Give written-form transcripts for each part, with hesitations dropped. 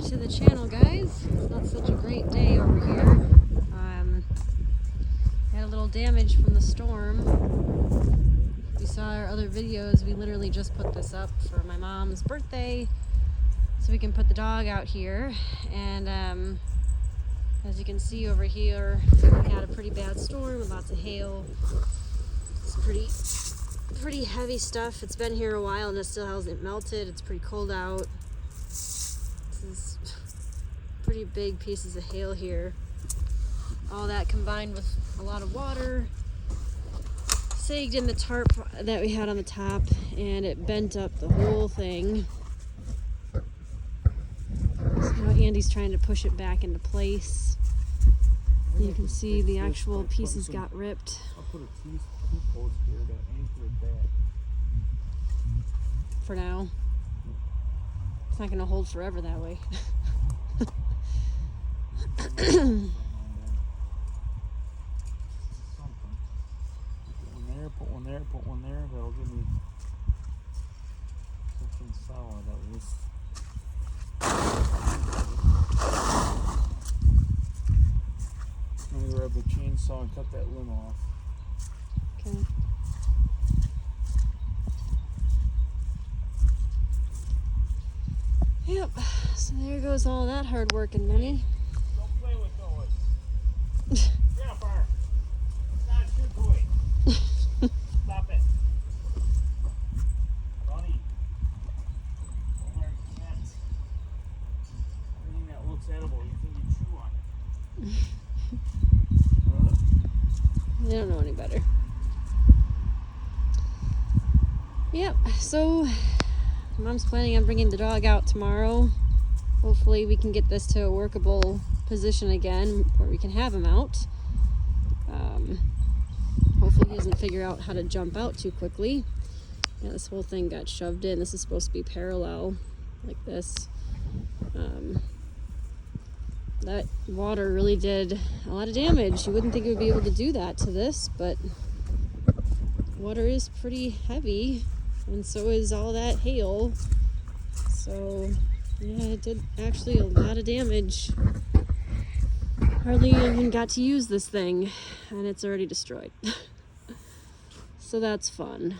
to the channel, guys. It's not such a great day over here. Had a little damage from the storm. If you saw our other videos, we literally just put this up for my mom's birthday so we can put the dog out here. And as you can see over here, we had a pretty bad storm with lots of hail. It's pretty heavy stuff. It's been here a while and it still hasn't melted. It's pretty cold out. This is pretty big pieces of hail here. All that combined with a lot of water sagged in the tarp that we had on the top, and it bent up the whole thing. So now Andy's trying to push it back into place. You can see the actual pieces got ripped. I'll put a T-post here to anchor it back. For now. It's not going to hold forever that way. Put one there, put one there. That'll give me something solid at least. Let me grab the chainsaw and cut that limb off. Okay. Yep, so there goes all that hard work and money. Don't play with those. Grandpa, it's not your toy. Stop it. Bunny. Don't learn cats. Everything that looks edible, you think you chew on it. They don't know any better. Yep, so Mom's planning on bringing the dog out tomorrow. Hopefully we can get this to a workable position again where we can have him out. Hopefully he doesn't figure out how to jump out too quickly. Yeah, this whole thing got shoved in. This is supposed to be parallel like this. That water really did a lot of damage. You wouldn't think it would be able to do that to this, but water is pretty heavy, and so is all that hail. So yeah, it did actually a lot of damage. Hardly even got to use this thing, and it's already destroyed. So that's fun.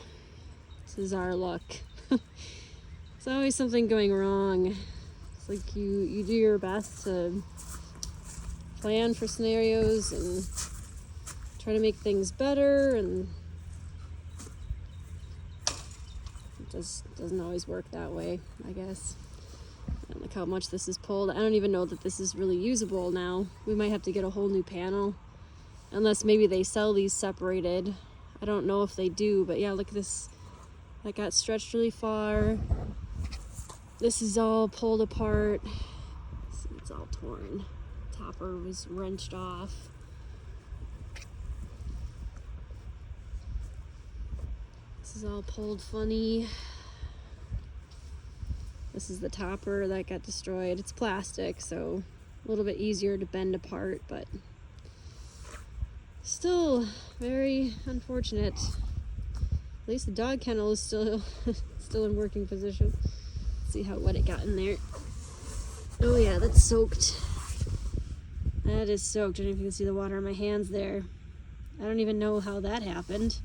This is our luck. It's always something going wrong. It's like you do your best to plan for scenarios and try to make things better, and it just doesn't always work that way, I guess. And look how much this is pulled. I don't even know that this is really usable now. We might have to get a whole new panel, unless maybe they sell these separated. I don't know if they do, but yeah, look at this. That got stretched really far. This is all pulled apart. It's all torn. Topper was wrenched off. This is all pulled funny. This is the topper that got destroyed. It's plastic, so a little bit easier to bend apart, but still very unfortunate. At least the dog kennel is still in working position. Let's see how wet it got in there. Oh yeah, that's soaked. That is soaked. I don't know if you can see the water on my hands there. I don't even know how that happened,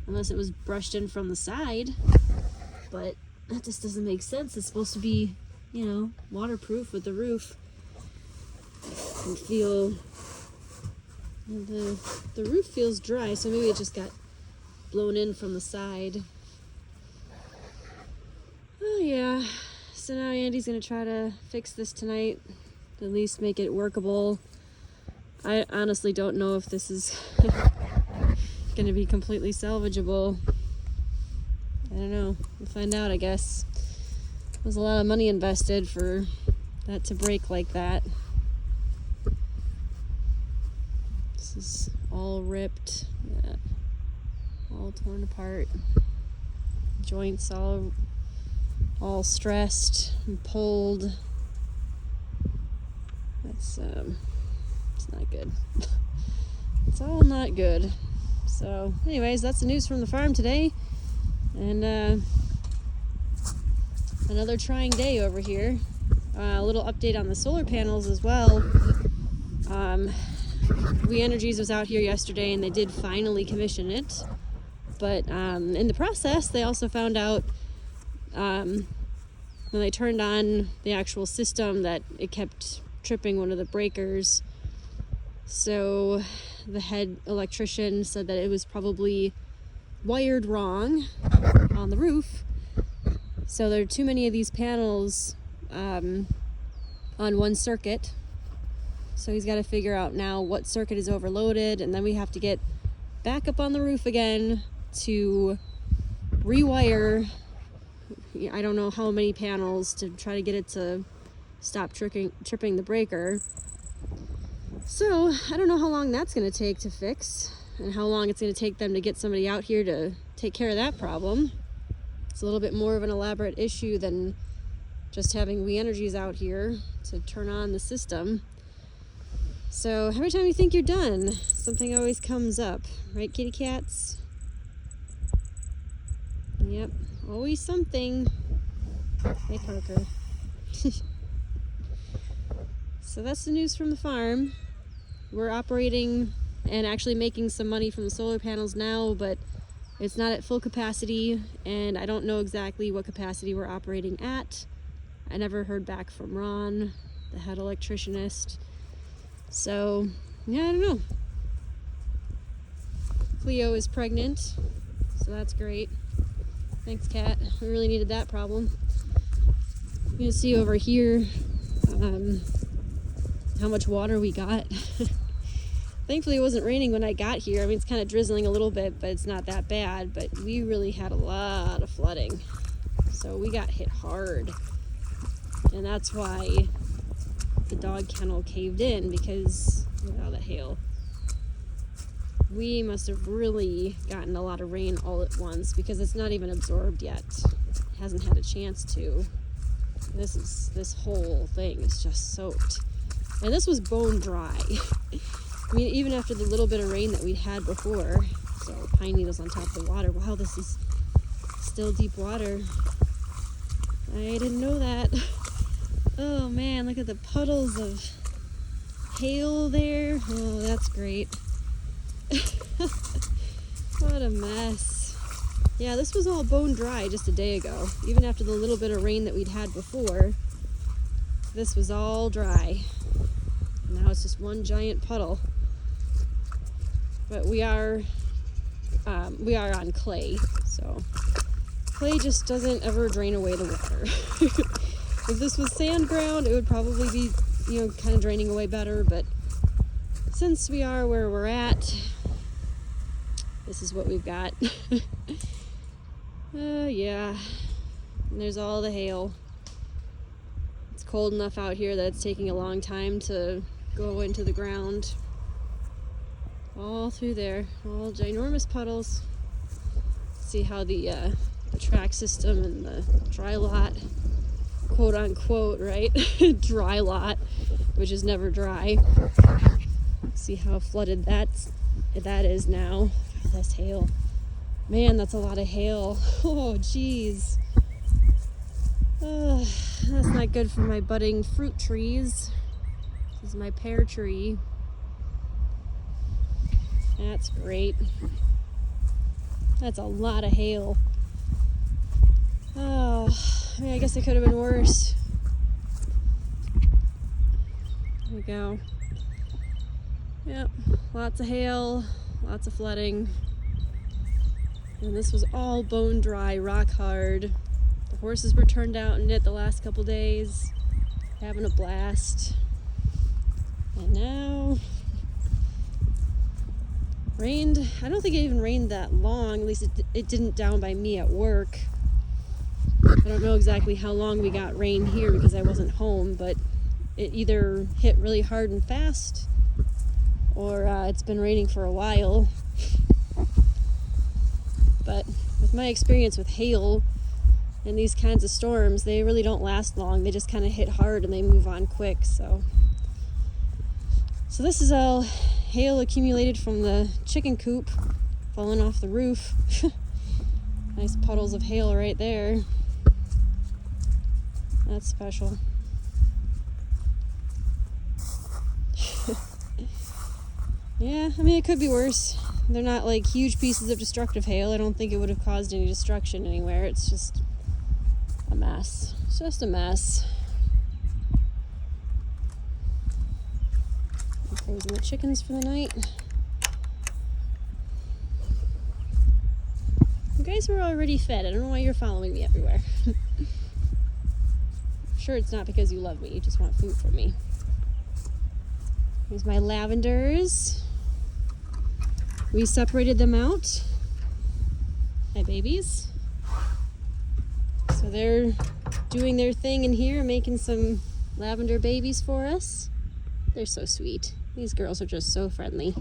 unless it was brushed in from the side, but that just doesn't make sense. It's supposed to be, you know, waterproof with the roof. I can feel the roof feels dry, so maybe it just got blown in from the side. Oh yeah, so now Andy's gonna try to fix this tonight, at least make it workable. I honestly don't know if this is gonna be completely salvageable. I don't know. We'll find out, I guess. There's a lot of money invested for that to break like that. This is all ripped. Yeah. All torn apart. Joints all stressed and pulled. That's it's not good. It's all not good. So anyways, that's the news from the farm today. And another trying day over here. A little update on the solar panels as well. We Energies was out here yesterday and they did finally commission it. But in the process, they also found out when they turned on the actual system that it kept tripping one of the breakers. So the head electrician said that it was probably wired wrong on the roof. So there are too many of these panels on one circuit. So he's got to figure out now what circuit is overloaded, and then we have to get back up on the roof again to rewire, I don't know how many panels, to try to get it to stop tripping the breaker. So I don't know how long that's going to take to fix, and how long it's going to take them to get somebody out here to take care of that problem. It's a little bit more of an elaborate issue than just having We Energies out here to turn on the system. So every time you think you're done, something always comes up, right, kitty cats? Yep, always something. Hey, Parker. So that's the news from the farm. We're operating and actually making some money from the solar panels now, but it's not at full capacity, and I don't know exactly what capacity we're operating at. I never heard back from Ron, the head electricianist. So, yeah, I don't know. Cleo is pregnant, so that's great. Thanks, Kat. We really needed that problem. You can see over here how much water we got. Thankfully, it wasn't raining when I got here. I mean, it's kind of drizzling a little bit, but it's not that bad. But we really had a lot of flooding. So we got hit hard. And that's why the dog kennel caved in, because look at all the hail. We must have really gotten a lot of rain all at once, because it's not even absorbed yet. It hasn't had a chance to. This whole thing is just soaked. And this was bone dry. I mean, even after the little bit of rain that we'd had before. So pine needles on top of the water. Wow, this is still deep water. I didn't know that. Oh man, look at the puddles of hail there. Oh, that's great. What a mess. Yeah, this was all bone dry just a day ago. Even after the little bit of rain that we'd had before, this was all dry. Now it's just one giant puddle. But we are on clay, so clay just doesn't ever drain away the water. If this was sand ground, it would probably be, kind of draining away better, but since we are where we're at, this is what we've got. Yeah, and there's all the hail. It's cold enough out here that it's taking a long time to go into the ground. All through there, all ginormous puddles. See how the track system and the dry lot, quote unquote, right? Dry lot, which is never dry. See how flooded that is now. Oh, that's hail. Man, that's a lot of hail. Oh, geez. That's not good for my budding fruit trees. This is my pear tree. That's great. That's a lot of hail. Oh, I mean, I guess it could have been worse. There we go. Yep, lots of hail, lots of flooding. And this was all bone dry, rock hard. The horses were turned out in it the last couple days, having a blast. And now, rained. I don't think it even rained that long. At least it didn't down by me at work. I don't know exactly how long we got rain here because I wasn't home, but it either hit really hard and fast, or it's been raining for a while. But with my experience with hail and these kinds of storms, they really don't last long. They just kind of hit hard and they move on quick. So this is all hail accumulated from the chicken coop falling off the roof. Nice puddles of hail right there. That's special. Yeah, I mean, it could be worse. They're not like huge pieces of destructive hail. I don't think it would have caused any destruction anywhere. It's just a mess. It's just a mess. I'm closing the chickens for the night. You guys were already fed. I don't know why you're following me everywhere. I'm sure it's not because you love me. You just want food from me. Here's my lavenders. We separated them out. My babies. So they're doing their thing in here, making some lavender babies for us. They're so sweet. These girls are just so friendly.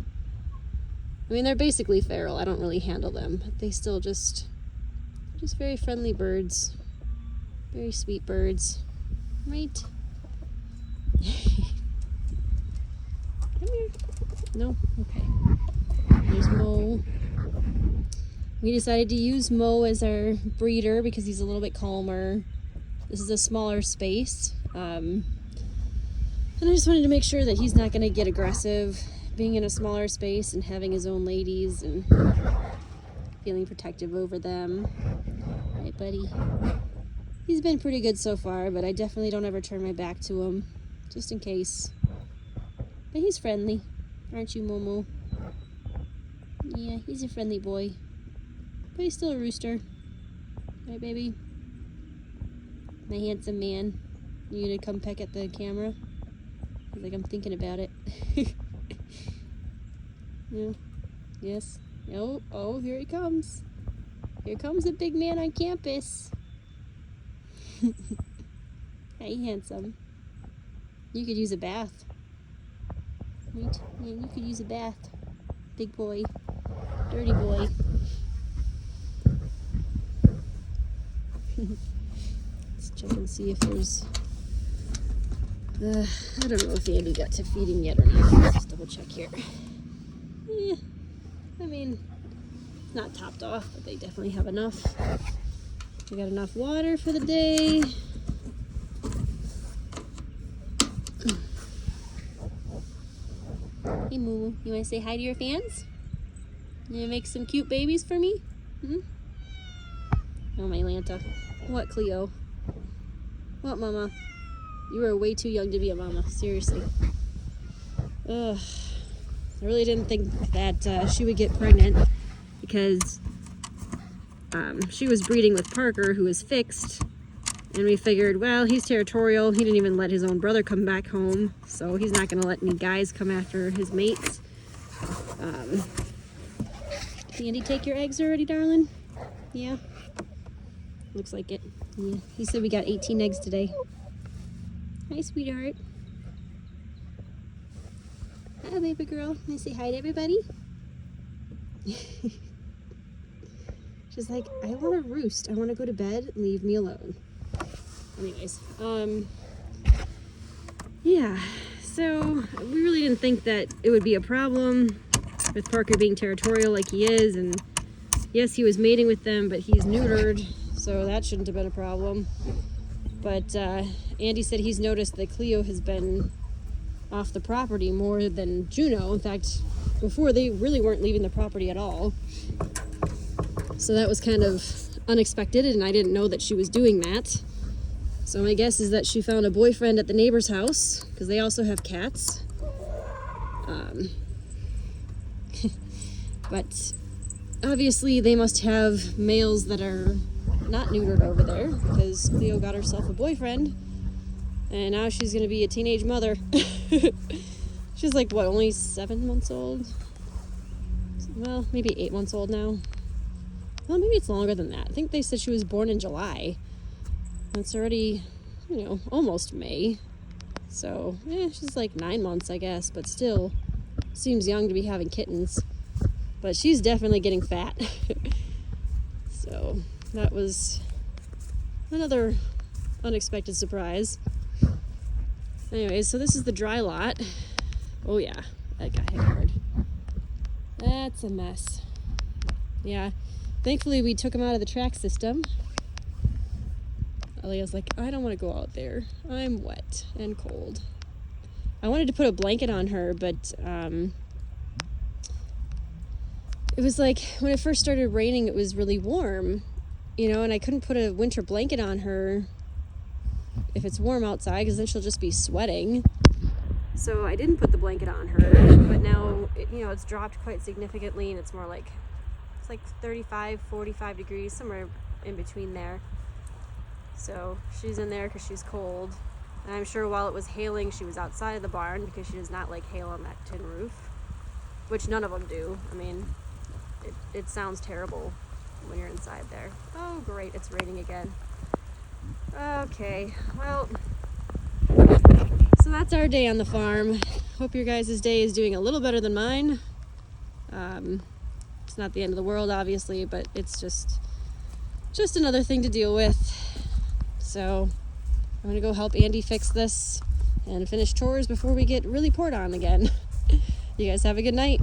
I mean, they're basically feral. I don't really handle them, but they still just very friendly birds. Very sweet birds. Right? Come here. No? Okay. There's Mo. We decided to use Mo as our breeder because he's a little bit calmer. This is a smaller space. And I just wanted to make sure that he's not going to get aggressive being in a smaller space and having his own ladies and feeling protective over them. Right, buddy? He's been pretty good so far, but I definitely don't ever turn my back to him, just in case. But he's friendly. Aren't you, Momo? Yeah, he's a friendly boy. But he's still a rooster. Right, baby? My handsome man. You gonna come peck at the camera? He's like, I'm thinking about it. Yeah. Yes. Oh, here he comes. Here comes the big man on campus. Hey, handsome. You could use a bath. Right? Yeah, you could use a bath. Big boy. Dirty boy. Let's check and see if there's... I don't know if Andy got to feeding yet or not. Let's just double check here. Yeah, I mean, it's not topped off, but they definitely have enough. We got enough water for the day. Hey Moo, you want to say hi to your fans? You want to make some cute babies for me? Hmm? Oh, my Lanta. What, Cleo? What, Mama? You are way too young to be a mama, seriously. Ugh. I really didn't think that she would get pregnant because she was breeding with Parker, who was fixed, and we figured, well, he's territorial. He didn't even let his own brother come back home, so he's not going to let any guys come after his mates. Did Andy take your eggs already, darling? Yeah? Looks like it. Yeah. He said we got 18 eggs today. Hi, sweetheart. Hi, baby girl. Can I say hi to everybody? She's like, I want to roost. I want to go to bed. Leave me alone. Anyways, yeah. So we really didn't think that it would be a problem with Parker being territorial like he is. And yes, he was mating with them, but he's neutered, so that shouldn't have been a problem. But Andy said he's noticed that Cleo has been off the property more than Juno. In fact, before they really weren't leaving the property at all. So that was kind of unexpected, and I didn't know that she was doing that. So my guess is that she found a boyfriend at the neighbor's house, because they also have cats. But obviously they must have males that are not neutered over there, because Cleo got herself a boyfriend, and now she's going to be a teenage mother. She's like, what, only 7 months old? Well, maybe 8 months old now. Well, maybe it's longer than that. I think they said she was born in July. It's already, almost May. So, she's like 9 months, I guess, but still seems young to be having kittens. But she's definitely getting fat. So, that was another unexpected surprise. Anyways, so this is the dry lot. Oh yeah, that got hit hard. That's a mess. Yeah, thankfully we took him out of the track system. Aaliyah's like, I don't want to go out there. I'm wet and cold. I wanted to put a blanket on her, but it was like when it first started raining, it was really warm, you know, and I couldn't put a winter blanket on her if it's warm outside, because then she'll just be sweating. So I didn't put the blanket on her, but now, you know, it's dropped quite significantly, and it's more like, it's like 35, 45 degrees, somewhere in between there. So she's in there because she's cold. And I'm sure while it was hailing, she was outside of the barn because she does not like hail on that tin roof, which none of them do. I mean, it sounds terrible when you're inside there. Oh, great, it's raining again. Okay, well, so that's our day on the farm. Hope your guys' day is doing a little better than mine. It's not the end of the world, obviously, but it's just another thing to deal with. So I'm gonna go help Andy fix this and finish chores before we get really poured on again. You guys have a good night.